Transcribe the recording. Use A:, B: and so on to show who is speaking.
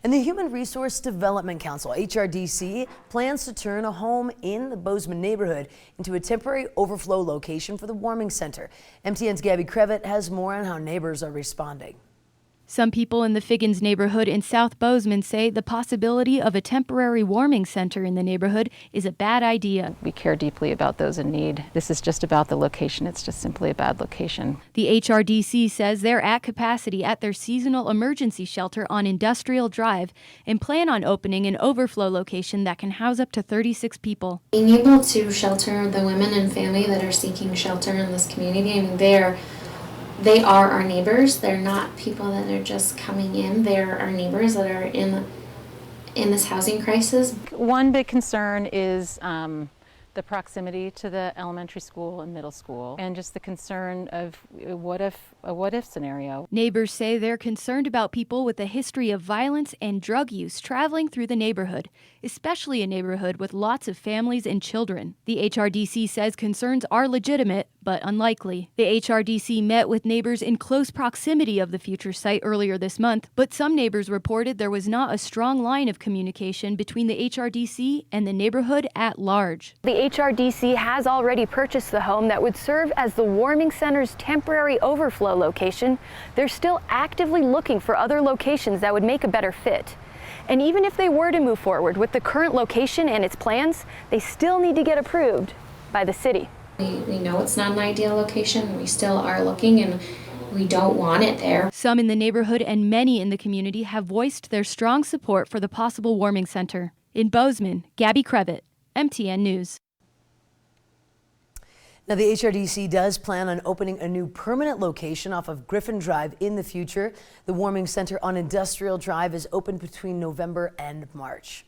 A: And the Human Resource Development Council, HRDC, plans to turn a home in the Bozeman neighborhood into a temporary overflow location for the warming center. MTN's Gabby Crevitt has more on how neighbors are responding.
B: Some people in the Figgins neighborhood in South Bozeman say the possibility of a temporary warming center in the neighborhood is a bad idea.
C: We care deeply about those in need. This is just about the location. It's just simply a bad location.
B: The HRDC says they're at capacity at their seasonal emergency shelter on Industrial Drive and plan on opening an overflow location that can house up to 36 people.
D: Being able to shelter the women and family that are seeking shelter in this community, I mean, they are our neighbors. They're not people that are just coming in. They're our neighbors that are in this housing crisis.
C: One big concern is the proximity to the elementary school and middle school, and just the concern of a what if scenario.
B: Neighbors say they're concerned about people with a history of violence and drug use traveling through the neighborhood, especially a neighborhood with lots of families and children. The HRDC says concerns are legitimate, but unlikely. The HRDC met with neighbors in close proximity of the future site earlier this month, but some neighbors reported there was not a strong line of communication between the HRDC and the neighborhood at large.
E: The HRDC has already purchased the home that would serve as the warming center's temporary overflow location. They're still actively looking for other locations that would make a better fit. And even if they were to move forward with the current location and its plans, they still need to get approved by the city.
D: We know it's not an ideal location. We still are looking, and we don't want it there.
B: Some in the neighborhood and many in the community have voiced their strong support for the possible warming center. In Bozeman, Gabby Crevitt, MTN News.
A: Now, the HRDC does plan on opening a new permanent location off of Griffin Drive in the future. The warming center on Industrial Drive is open between November and March.